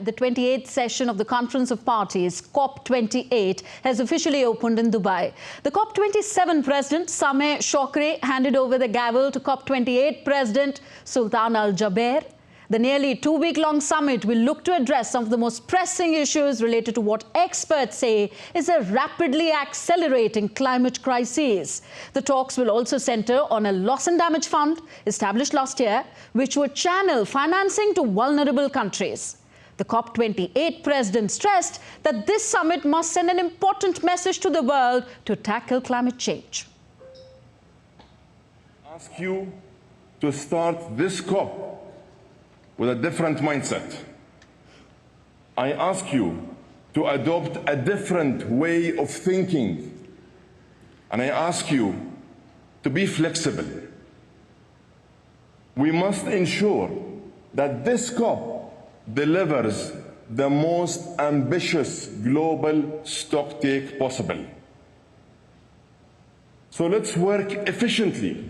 The 28th session of the Conference of Parties, COP28, has officially opened in Dubai. The COP27 President, Sameh Shoukry, handed over the gavel to COP28 President Sultan Al Jaber. The nearly two-week-long summit will look to address some of the most pressing issues related to what experts say is a rapidly accelerating climate crisis. The talks will also center on a loss and damage fund established last year, which would channel financing to vulnerable countries. The COP28 president stressed that this summit must send an important message to the world to tackle climate change. I ask you to start this COP with a different mindset. I ask you to adopt a different way of thinking. And I ask you to be flexible. We must ensure that this COP delivers the most ambitious global stocktake possible. So let's work efficiently.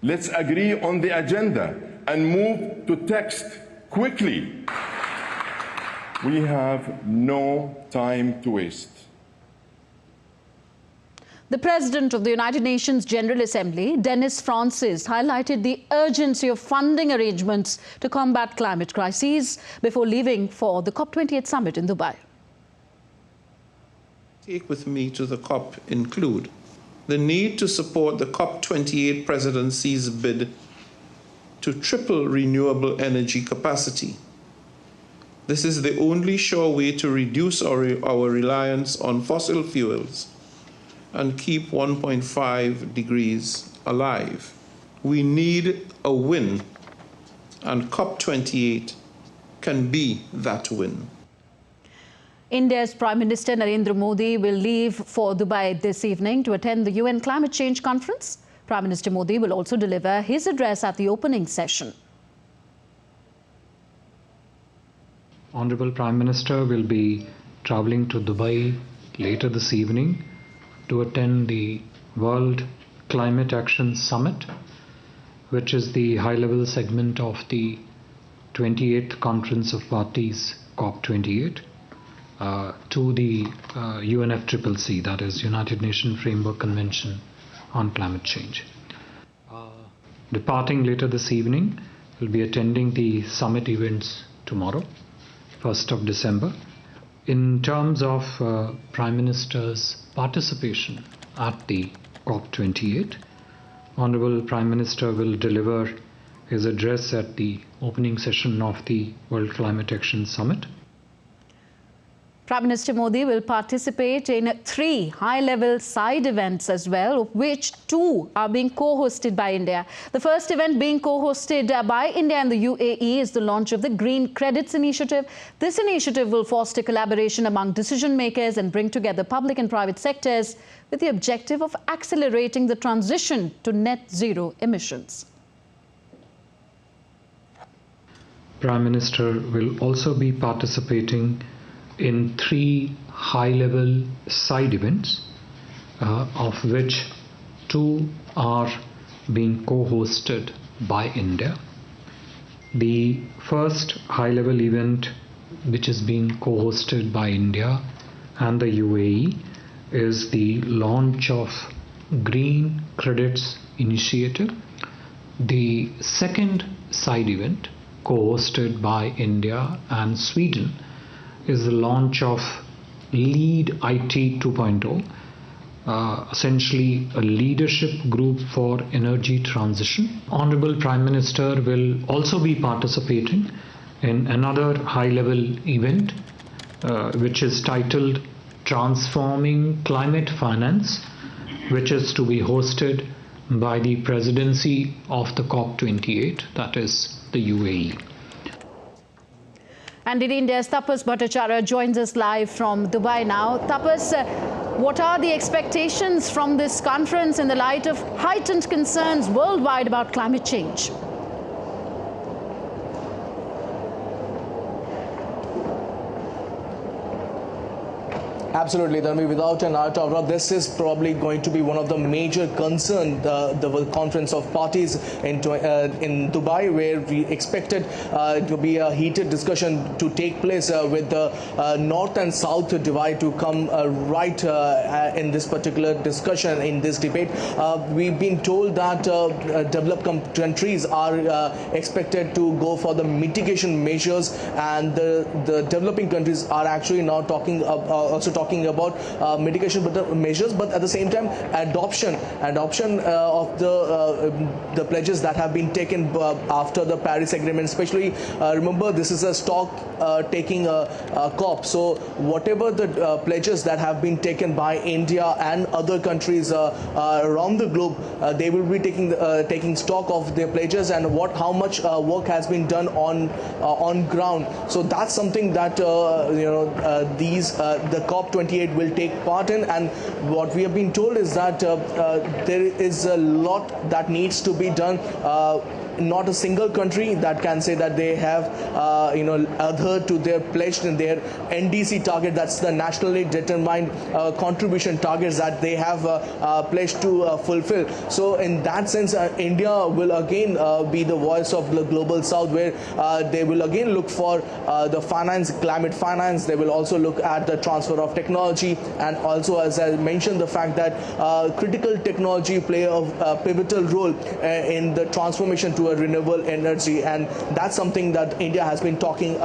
Let's agree on the agenda and move to text quickly. We have no time to waste. The President of the United Nations General Assembly, Dennis Francis, highlighted the urgency of funding arrangements to combat climate crises before leaving for the COP28 summit in Dubai. Take with me to the COP include the need to support the COP28 presidency's bid to triple renewable energy capacity. This is the only sure way to reduce our reliance on fossil fuels and keep 1.5 degrees alive. We need a win, and COP28 can be that win. India's Prime Minister Narendra Modi will leave for Dubai this evening to attend the UN Climate Change Conference. Prime Minister Modi will also deliver his address at the opening session. Honorable Prime Minister will be travelling to Dubai later this evening to attend the World Climate Action Summit, which is the high-level segment of the 28th Conference of Parties, COP28, to the UNFCCC, that is United Nations Framework Convention on Climate Change. Departing later this evening, will be attending the summit events tomorrow, 1st of December. In terms of Prime Minister's participation at the COP28, Honorable Prime Minister will deliver his address at the opening session of the World Climate Action Summit. Prime Minister Modi will participate in 3 high-level side events as well, of which 2 are being co-hosted by India. The first event being co-hosted by India and the UAE is the launch of the Green Credits Initiative. This initiative will foster collaboration among decision makers and bring together public and private sectors with the objective of accelerating the transition to net zero emissions. Prime Minister will also be participating in 3 high-level side events, of which 2 are being co-hosted by India. The first high-level event, which is being co-hosted by India and the UAE, is the launch of Green Credits Initiative. The second side event, co-hosted by India and Sweden, is the launch of Lead IT 2.0, essentially a leadership group for energy transition. Honorable Prime Minister will also be participating in another high-level event, which is titled Transforming Climate Finance, which is to be hosted by the presidency of the COP28, that is the UAE. And in India's Tapas Bhattacharya joins us live from Dubai now. Tapas, what are the expectations from this conference in the light of heightened concerns worldwide about climate change? Absolutely, Dhanvi, without an doubt, this is probably going to be one of the major concerns, the conference of parties in Dubai, where we expected to be a heated discussion to take place with the north and south divide to come right in this particular discussion, in this debate. We've been told that developed countries are expected to go for the mitigation measures, and the developing countries are actually now also talking about mitigation measures, but at the same time adoption of the pledges that have been taken after the Paris Agreement. Especially remember, this is a stock taking COP, so whatever the pledges that have been taken by India and other countries around the globe, they will be taking stock of their pledges and how much work has been done on ground. So that's something that the COP28 will take part in, and what we have been told is that there is a lot that needs to be done. Not a single country that can say that they have adhered to their pledge and their NDC target, that's the nationally determined contribution targets that they have pledged to fulfill. So in that sense, India will again be the voice of the global south, where they will again look for the finance, climate finance. They will also look at the transfer of technology, and also, as I mentioned, the fact that critical technology play a pivotal role in the transformation to a renewable energy, and that's something that India has been talking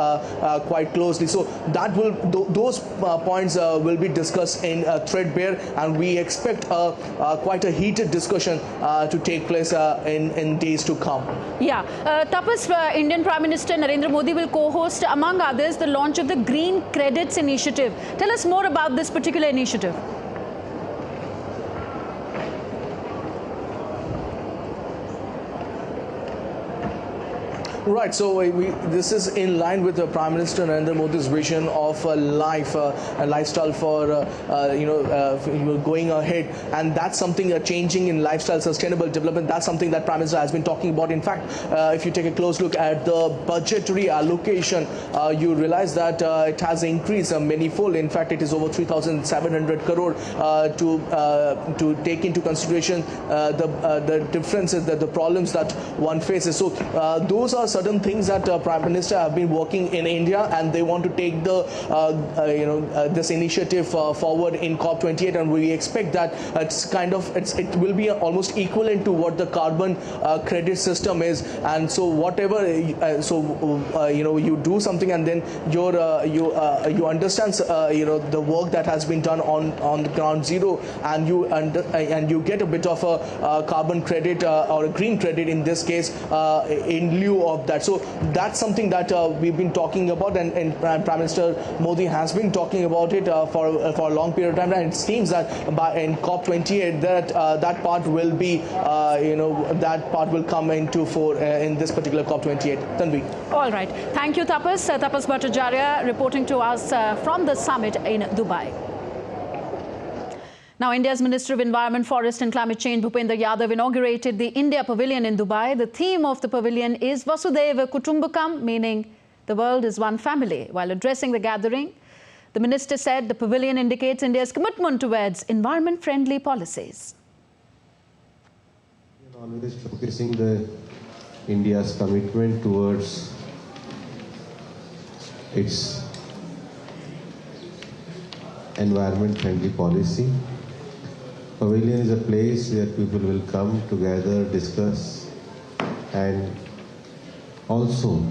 quite closely. So those points will be discussed in threadbare, and we expect quite a heated discussion to take place in days to come. Yeah, Tapas, Indian Prime Minister Narendra Modi will co-host, among others, the launch of the Green Credits Initiative. Tell us more about this particular initiative. Right, so this is in line with the Prime Minister Narendra Modi's vision of a lifestyle for going ahead, and that's something changing in lifestyle, sustainable development. That's something that Prime Minister has been talking about. In fact, if you take a close look at the budgetary allocation, you realize that it has increased manyfold. In fact, it is over 3,700 crore to take into consideration the differences, the problems that one faces. So those are certain things that Prime Minister have been working in India, and they want to take this initiative forward in COP28, and we expect that it will be almost equivalent to what the carbon credit system is. And so whatever you do something, and then you understand the work that has been done on the ground zero, and you get a bit of a carbon credit or a green credit in this case in lieu of that. So that's something that we've been talking about, and Prime Minister Modi has been talking about it for a long period of time, and it seems that in COP28 that part will be that part will come into fore in this particular COP28. Tanvi. All right, thank you, Tapas. Tapas Bhattacharya reporting to us from the summit in Dubai. Now, India's Minister of Environment, Forest and Climate Change, Bhupendra Yadav, inaugurated the India Pavilion in Dubai. The theme of the pavilion is Vasudhaiva Kutumbakam, meaning the world is one family. While addressing the gathering, the minister said the pavilion indicates India's commitment towards environment-friendly policies. Always showcasing India's commitment towards its environment-friendly policy. Pavilion is a place where people will come together, discuss, and also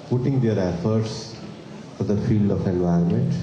putting their efforts for the field of environment.